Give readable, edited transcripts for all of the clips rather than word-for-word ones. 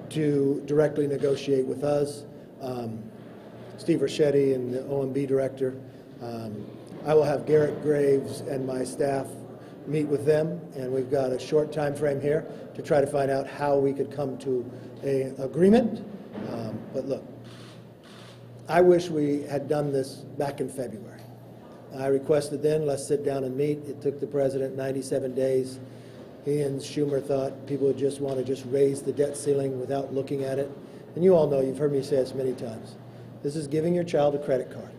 to directly negotiate with us. Steve Ricchetti and the OMB director. I will have Garrett Graves and my staff meet with them, and we've got a short time frame here to try to find out how we could come to an agreement. But look, I wish we had done this back in February. I requested then, let's sit down and meet. It took the president 97 days. He and Schumer thought people would just want to just raise the debt ceiling without looking at it. And you all know, you've heard me say this many times, this is giving your child a credit card.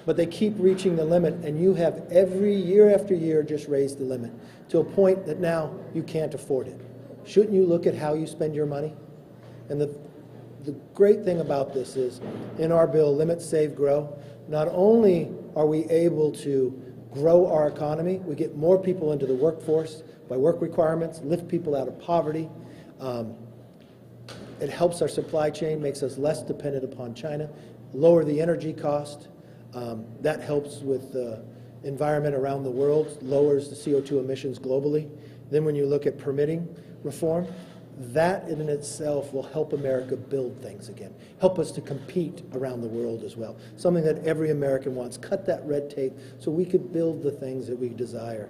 But they keep reaching the limit, and you have every year after year just raised the limit to a point that now you can't afford it. Shouldn't you look at how you spend your money? And the great thing about this is, in our bill, Limit, Save, Grow, not only are we able to grow our economy, we get more people into the workforce by work requirements, lift people out of poverty. It helps our supply chain, makes us less dependent upon China, lower the energy cost. That helps with the environment around the world, lowers the CO2 emissions globally. Then when you look at permitting reform, that in itself will help America build things again, help us to compete around the world as well, something that every American wants. Cut that red tape so we could build the things that we desire.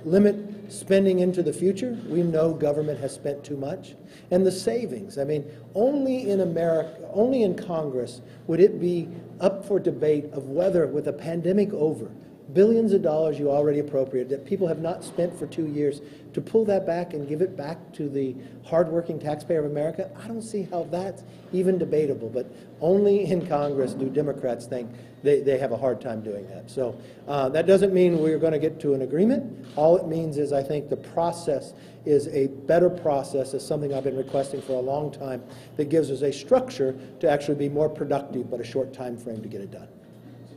Limit spending into the future. We know government has spent too much. And the savings, I mean, only in America, only in Congress would it be up for debate of whether, with a pandemic over, billions of dollars you already appropriated that people have not spent for 2 years, to pull that back and give it back to the hardworking taxpayer of America. I don't see how that's even debatable, but only in Congress do Democrats think they have a hard time doing that. So that doesn't mean we're going to get to an agreement. All it means is I think the process is a better process, is something I've been requesting for a long time, that gives us a structure to actually be more productive, but a short time frame to get it done.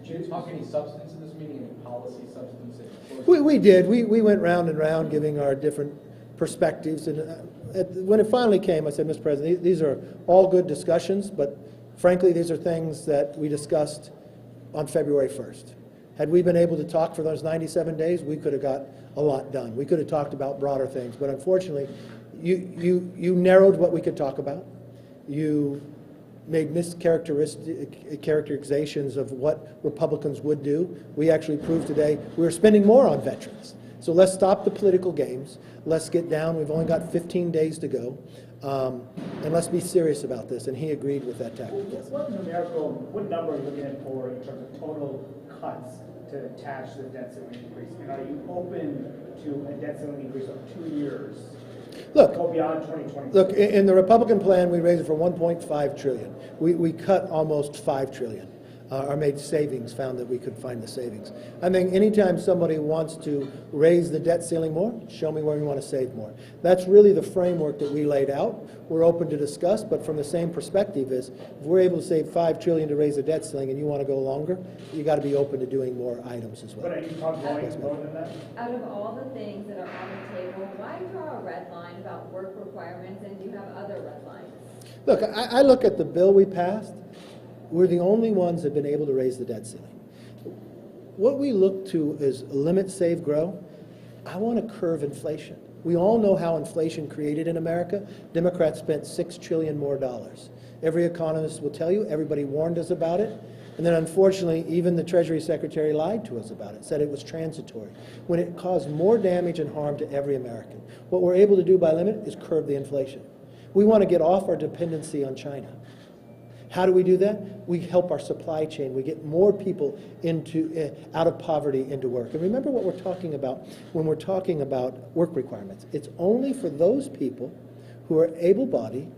Did you talk any substance in this meeting, any policy substance? We did. We went round and round giving our different perspectives. And when it finally came, I said, Mr. President, these are all good discussions, but frankly, these are things that we discussed on February 1st. Had we been able to talk for those 97 days, we could have got a lot done. We could have talked about broader things. But unfortunately, you narrowed what we could talk about. You made mischaracterizations of what Republicans would do. We actually proved today we're spending more on veterans. So let's stop the political games. Let's get down. We've only got 15 days to go. And let's be serious about this. And he agreed with that tactic. What number are you looking at for in terms of total cuts to attach to the debt ceiling increase? And are you open to a debt ceiling increase of 2 years? Look, go beyond 2020. Look, in the Republican plan, we raised it for $1.5 trillion. We cut almost $5 trillion. Or made savings, found that we could find the savings. I think anytime somebody wants to raise the debt ceiling more, show me where you want to save more. That's really the framework that we laid out. We're open to discuss, but from the same perspective is, if we're able to save $5 trillion to raise the debt ceiling and you want to go longer, you got to be open to doing more items as well. But are you talking going lower than that? Out of all the things that are on the table, why draw a red line about work requirements, and do you have other red lines? Look, I look at the bill we passed. We're the only ones that have been able to raise the debt ceiling. What we look to is limit, save, grow. I want to curb inflation. We all know how inflation created in America. Democrats spent $6 trillion more dollars. Every economist will tell you, everybody warned us about it. And then unfortunately, even the Treasury Secretary lied to us about it, said it was transitory, when it caused more damage and harm to every American. What we're able to do by limit is curb the inflation. We want to get off our dependency on China. How do we do that? We help our supply chain. We get more people into out of poverty into work. And remember what we're talking about when we're talking about work requirements. It's only for those people who are able-bodied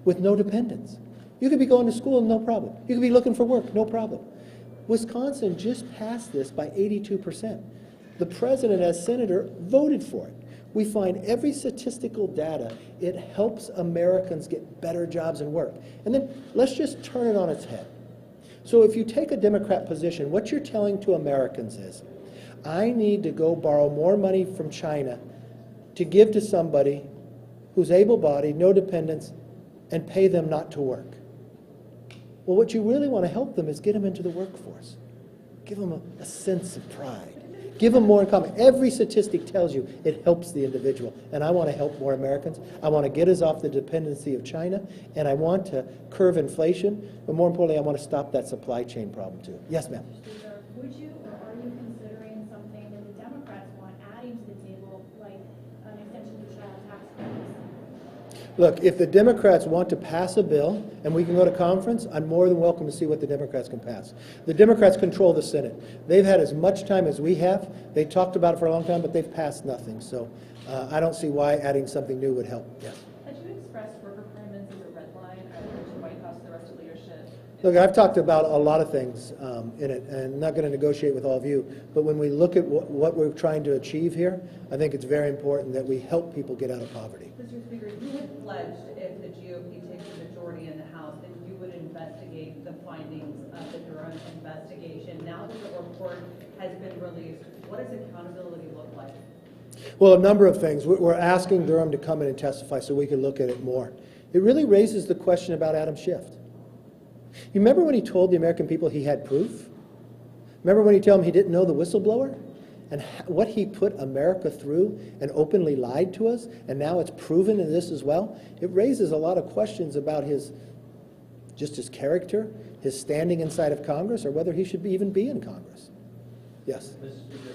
with no dependents. You could be going to school, no problem. You could be looking for work, no problem. Wisconsin just passed this by 82%. The president, as senator, voted for it. We find every statistical data, it helps Americans get better jobs and work. And then let's just turn it on its head. So if you take a Democrat position, what you're telling to Americans is, I need to go borrow more money from China to give to somebody who's able-bodied, no dependents, and pay them not to work. Well, what you really want to help them is get them into the workforce. Give them a sense of pride. Give them more in common. Every statistic tells you it helps the individual. And I want to help more Americans. I want to get us off the dependency of China. And I want to curb inflation. But more importantly, I want to stop that supply chain problem too. Yes, ma'am. Would you or are you considering something that the Democrats want adding to the table, like an extension to child tax credits? Look, if the Democrats want to pass a bill and we can go to conference, I'm more than welcome to see what the Democrats can pass. The Democrats control the Senate. They've had as much time as we have. They talked about it for a long time, but they've passed nothing. So I don't see why adding something new would help. Yes. Had you expressed work requirements as a red line either to the White House or the rest of leadership? Look, I've talked about a lot of things in it, and I'm not going to negotiate with all of you, but when we look at what we're trying to achieve here, I think it's very important that we help people get out of poverty. Mr. Speaker, you had pledged if the GOP takes the majority in the House that you would investigate the findings of the Durham investigation. Now that the report has been released, what does accountability look like? Well, a number of things. We're asking Durham to come in and testify so we can look at it more. It really raises the question about Adam Schiff. You remember when he told the American people he had proof? Remember when he told them he didn't know the whistleblower? And what he put America through and openly lied to us, and now it's proven in this as well? It raises a lot of questions about his character, his standing inside of Congress, or whether he should even be in Congress. Yes? Mr. Speaker,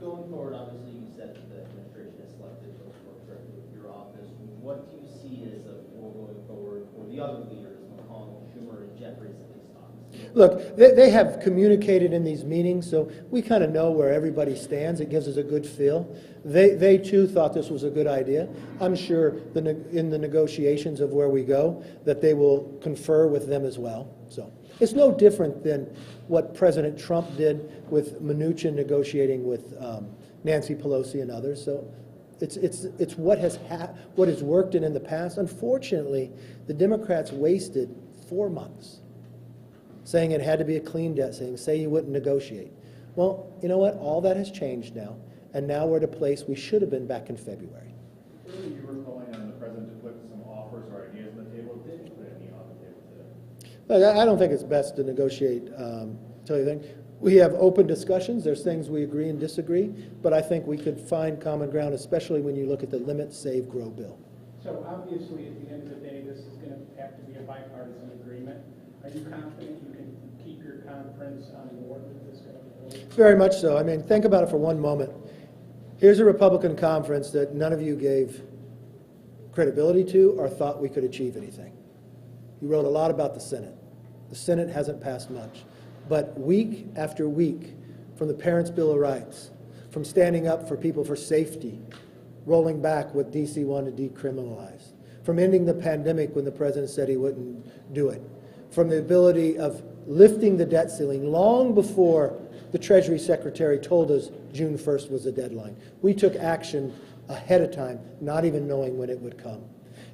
going forward, obviously you said that the administration has selected those who work directly with your office. What do you see as a goal going forward for the other leaders, McConnell, Schumer, and Jeffries at these times? Look, they have communicated in these meetings, so we kind of know where everybody stands. It gives us a good feel. They too thought this was a good idea. I'm sure in the negotiations of where we go that they will confer with them as well. So it's no different than what President Trump did with Mnuchin negotiating with Nancy Pelosi and others. So it's what has worked in the past. Unfortunately, the Democrats wasted 4 months saying it had to be a clean debt ceiling, say you wouldn't negotiate. Well, you know what? All that has changed now, and now we're at a place we should have been back in February. Clearly, you were calling on the president to put some offers or ideas on the table. Did he put any on the table today? Look, I don't think it's best to negotiate, tell you the thing. We have open discussions. There's things we agree and disagree, but I think we could find common ground, especially when you look at the Limit, Save, Grow bill. So obviously, at the end of the day, this is going to have to be a bipartisan agreement. Are you confident you can keep your conference on board with this going forward? Very much so. I mean, think about it for one moment. Here's a Republican conference that none of you gave credibility to or thought we could achieve anything. You wrote a lot about the Senate. The Senate hasn't passed much. But week after week, from the Parents' Bill of Rights, from standing up for people for safety, rolling back what D.C. wanted to decriminalize, from ending the pandemic when the president said he wouldn't do it, from the ability of lifting the debt ceiling long before the Treasury Secretary told us June 1st was the deadline. We took action ahead of time, not even knowing when it would come.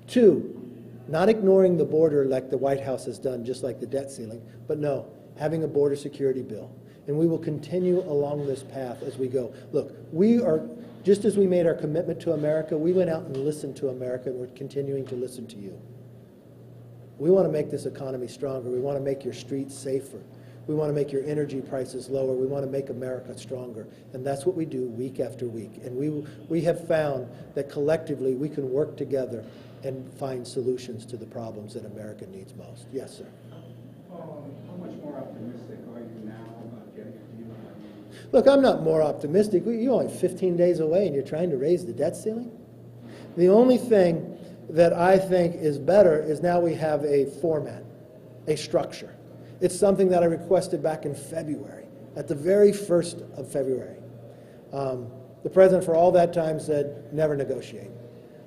2, not ignoring the border like the White House has done, just like the debt ceiling, but no, having a border security bill. And we will continue along this path as we go. Look, we are, just as we made our commitment to America, we went out and listened to America, and we're continuing to listen to you. We want to make this economy stronger. We want to make your streets safer. We want to make your energy prices lower. We want to make America stronger. And that's what we do week after week. And we have found that collectively we can work together and find solutions to the problems that America needs most. Yes, sir. How much more optimistic are you now about getting a deal on? Look, I'm not more optimistic. You're only 15 days away and you're trying to raise the debt ceiling? The only thing that I think is better is now we have a format, a structure. It's something that I requested back in February, at the very 1st of February. The president for all that time said, never negotiate.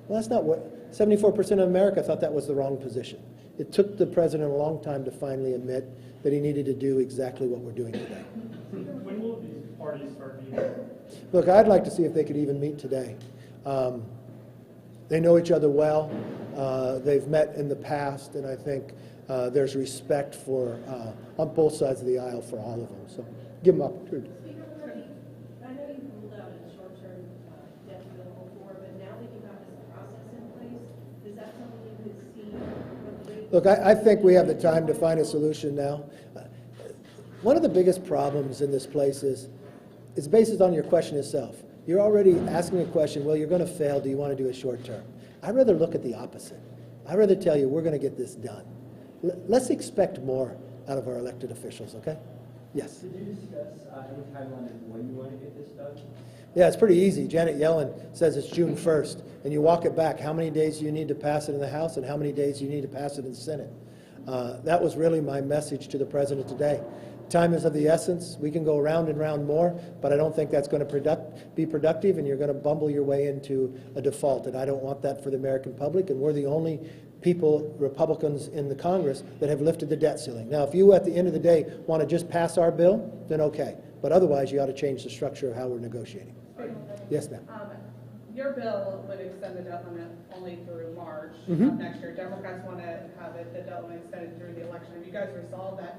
Well, that's not what, 74% of America thought that was the wrong position. It took the president a long time to finally admit that he needed to do exactly what we're doing today. When will these parties start meeting? Look, I'd like to see if they could even meet today. They know each other well. They've met in the past, and I think there's respect for on both sides of the aisle for all of them. So give them opportunity. Speaker, I know you ruled out a short-term debt bill before, but now that you have this process in place, is that something you could see? Look, I think we have the time to find a solution now. One of the biggest problems in this place is it's based on your question itself. You're already asking a question, well, you're going to fail, do you want to do a short term? I'd rather look at the opposite. I'd rather tell you we're going to get this done. Let's expect more out of our elected officials, okay? Yes? Did you discuss any timeline of when you want to get this done? Yeah, it's pretty easy. Janet Yellen says it's June 1st, and you walk it back. How many days do you need to pass it in the House, and how many days do you need to pass it in the Senate? That was really my message to the President today. Time is of the essence. We can go round and round more, but I don't think that's going to be productive, and you're going to bumble your way into a default, and I don't want that for the American public, and we're the only people, Republicans in the Congress, that have lifted the debt ceiling. Now, if you, at the end of the day, want to just pass our bill, then okay. But otherwise, you ought to change the structure of how we're negotiating. Yes, ma'am. Your bill would extend the debt limit only through March of next year. Democrats want to have the debt limit extended through the election. Have you guys resolved that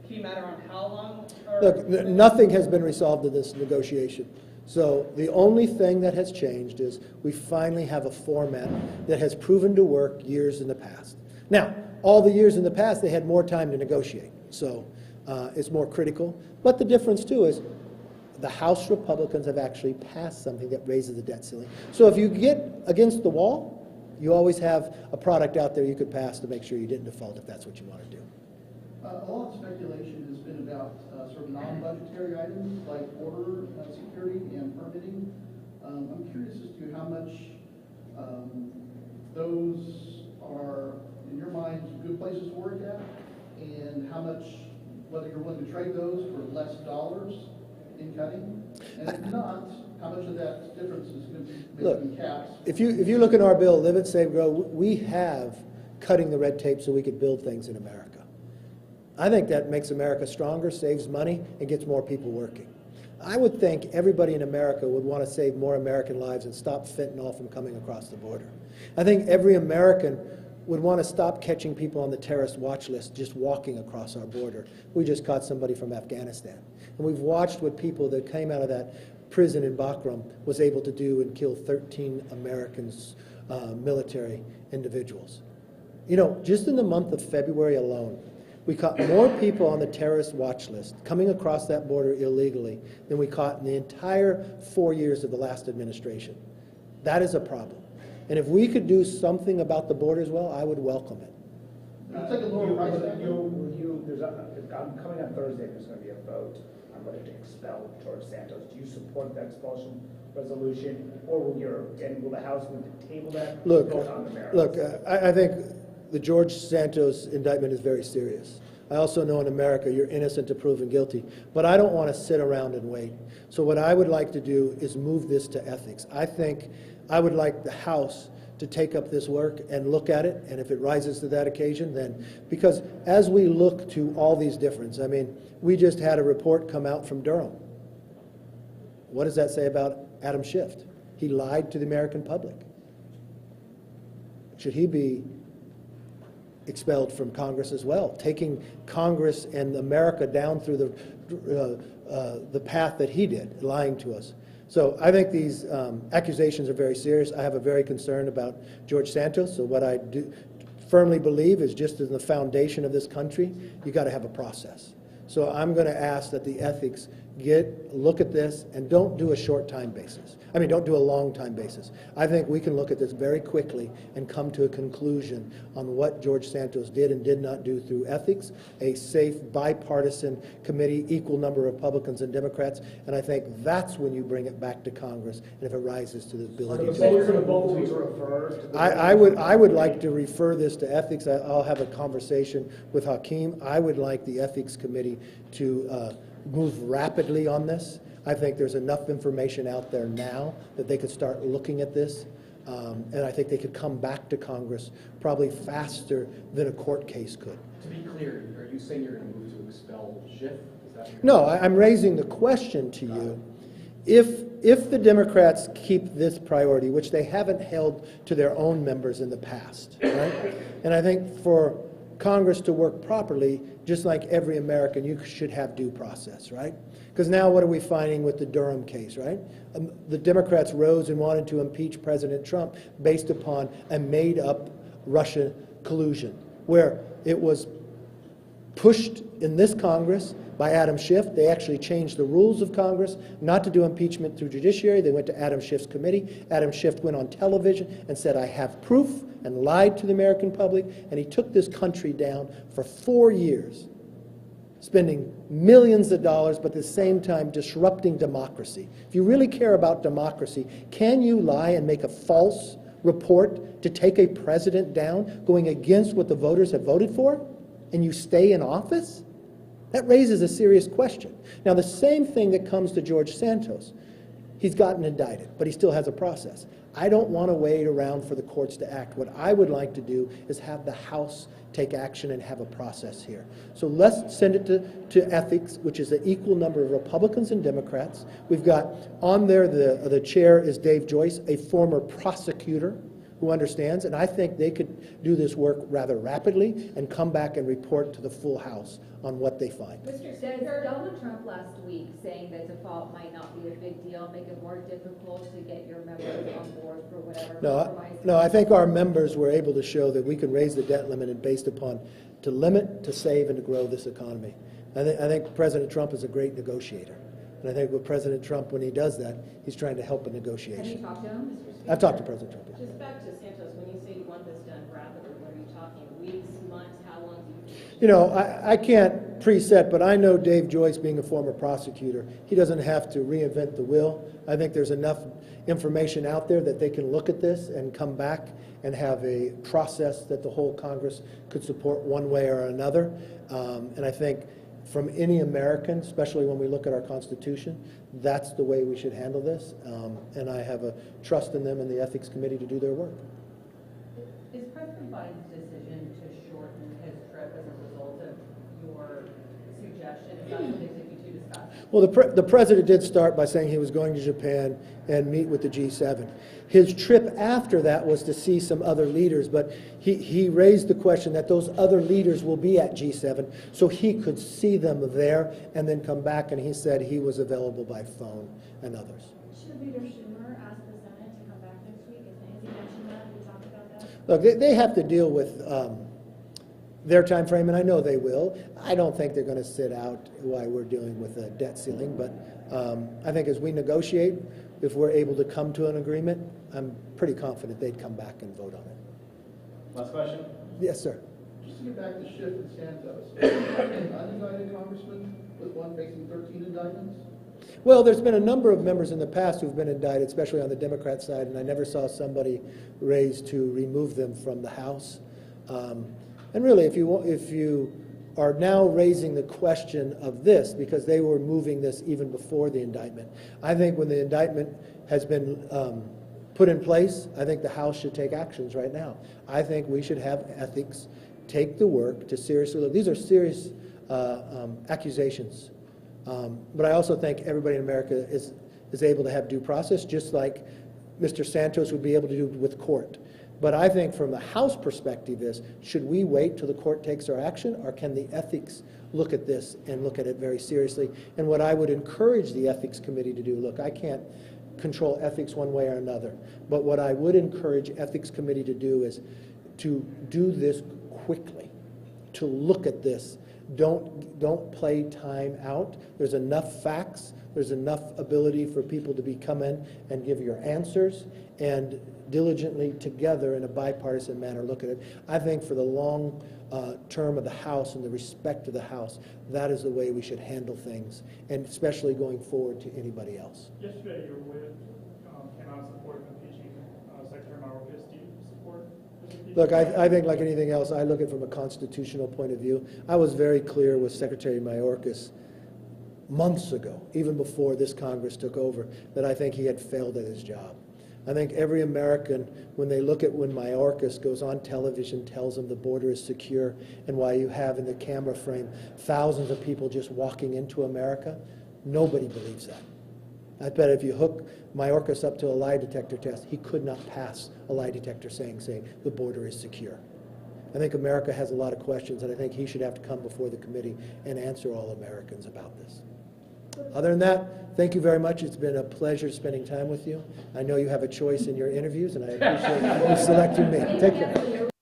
key matter on how long? Look, nothing has been resolved in this negotiation. So the only thing that has changed is we finally have a format that has proven to work years in the past. Now, all the years in the past, they had more time to negotiate. So it's more critical. But the difference, too, is the House Republicans have actually passed something that raises the debt ceiling. So if you get against the wall, you always have a product out there you could pass to make sure you didn't default if that's what you want to do. A lot of speculation has been about sort of non-budgetary items like border security and permitting. I'm curious as to how much those are, in your mind, good places to work at, and how much, whether you're willing to trade those for less dollars in cutting, and if not, how much of that difference is going to be making caps? If you look in our bill, Live It, Save, Grow, we have cutting the red tape so we could build things in America. I think that makes America stronger, saves money, and gets more people working. I would think everybody in America would want to save more American lives and stop fentanyl from coming across the border. I think every American would want to stop catching people on the terrorist watch list just walking across our border. We just caught somebody from Afghanistan. And we've watched what people that came out of that prison in Bagram was able to do and kill 13 Americans, military individuals. You know, just in the month of February alone, we caught more people on the terrorist watch list coming across that border illegally than we caught in the entire 4 years of the last administration. That is a problem. And if we could do something about the border as well, I would welcome it. I'm coming on Thursday, there's going to be a vote on whether to expel George Santos. Do you support that expulsion resolution, or will the House want to table that and vote on the merits? Look, I think the George Santos indictment is very serious. I also know in America you're innocent to proven guilty, but I don't want to sit around and wait. So what I would like to do is move this to ethics. I think I would like the House to take up this work and look at it, and if it rises to that occasion, then, because as we look to all these differences, I mean, we just had a report come out from Durham. What does that say about Adam Schiff? He lied to the American public. Should he be expelled from Congress as well, taking Congress and America down through the path that he did, lying to us? So I think these accusations are very serious. I have a very concern about George Santos. So what I do firmly believe is, just in the foundation of this country, you got to have a process. So I'm going to ask that the ethics look at this and don't do a short time basis. I mean, don't do a long time basis. I think we can look at this very quickly and come to a conclusion on what George Santos did and did not do through ethics, a safe bipartisan committee, equal number of Republicans and Democrats, and I think that's when you bring it back to Congress, and if it rises to the ability to. I would like to refer this to ethics. I'll have a conversation with Hakeem. I would like the ethics committee to move rapidly on this. I think there's enough information out there now that they could start looking at this, and I think they could come back to Congress probably faster than a court case could. To be clear, are you saying you're going to move to expel Schiff? No, I'm raising the question to you. If the Democrats keep this priority, which they haven't held to their own members in the past, right? And I think for Congress to work properly, just like every American, you should have due process, right? Because now what are we finding with the Durham case, right? The Democrats rose and wanted to impeach President Trump based upon a made-up Russian collusion, where it was pushed in this Congress by Adam Schiff. They actually changed the rules of Congress not to do impeachment through judiciary. They went to Adam Schiff's committee. Adam Schiff went on television and said, I have proof, and lied to the American public, and he took this country down for 4 years, spending millions of dollars, but at the same time disrupting democracy. If you really care about democracy, can you lie and make a false report to take a president down, going against what the voters have voted for, and you stay in office? That raises a serious question. Now, the same thing that comes to George Santos. He's gotten indicted, but he still has a process. I don't want to wait around for the courts to act. What I would like to do is have the House take action and have a process here. So let's send it to ethics, which is an equal number of Republicans and Democrats. We've got on there, the chair is Dave Joyce, a former prosecutor who understands, and I think they could do this work rather rapidly and come back and report to the full House on what they find. Mr. Senator, Donald Trump last week saying that default might not be a big deal, make it more difficult to get your members on board for whatever compromise. No, I think our members were able to show that we can raise the debt limit and based upon to limit, to save, and to grow this economy. I think President Trump is a great negotiator. And I think with President Trump, when he does that, he's trying to help a negotiation. Have you talked to him? I've talked to President Trump. Just back to Santos, when you say you want this done rapidly, what are you talking, weeks, months, how long do you? You know, I can't preset, but I know Dave Joyce, being a former prosecutor, he doesn't have to reinvent the wheel. I think there's enough information out there that they can look at this and come back and have a process that the whole Congress could support one way or another. And I think from any American, especially when we look at our Constitution, that's the way we should handle this. And I have a trust in them and the Ethics Committee to do their work. Is President Biden's decision to shorten his trip as a result of your suggestion? Is that something that you two discussed? Well, the president did start by saying he was going to Japan and meet with the G7. His trip after that was to see some other leaders, but he raised the question that those other leaders will be at G7, so he could see them there and then come back, and he said he was available by phone and others. Should Leader Schumer ask the Senate to come back next week? Has he mentioned that? Have we talked about that? Look, they have to deal with their time frame, and I know they will. I don't think they're going to sit out while we're dealing with a debt ceiling, but I think as we negotiate, if we're able to come to an agreement, I'm pretty confident they'd come back and vote on it. Last question? Yes, sir. Just to get back to Schiff and Santos, an unindicted congressman with one facing 13 indictments? Well, there's been a number of members in the past who've been indicted, especially on the Democrat side, and I never saw somebody raised to remove them from the House. And really, if you are now raising the question of this, because they were moving this even before the indictment, I think when the indictment has been put in place, I think the House should take actions right now. I think we should have ethics take the work to seriously look. These are serious accusations. But I also think everybody in America is able to have due process, just like Mr. Santos would be able to do with court. But I think from the House perspective is, should we wait till the court takes our action, or can the ethics look at this and look at it very seriously? And what I would encourage the Ethics Committee to do, look, I can't control ethics one way or another, but what I would encourage Ethics Committee to do is to do this quickly, to look at this. Don't play time out. There's enough facts. There's enough ability for people to come in and give your answers, and diligently together in a bipartisan manner look at it. I think for the long term of the House and the respect of the House, that is the way we should handle things, and especially going forward to anybody else. Yesterday, your whip came out in support of impeaching Secretary Mayorkas. Do you support this impeachment? Look, I think like anything else, I look at it from a constitutional point of view. I was very clear with Secretary Mayorkas months ago, even before this Congress took over, that I think he had failed at his job. I think every American, when they look at when Mayorkas goes on television, tells them the border is secure, and why you have in the camera frame thousands of people just walking into America, nobody believes that. I bet if you hook Mayorkas up to a lie detector test, he could not pass a lie detector saying the border is secure. I think America has a lot of questions, and I think he should have to come before the committee and answer all Americans about this. Other than that, thank you very much. It's been a pleasure spending time with you. I know you have a choice in your interviews, and I appreciate you selecting me. Take care.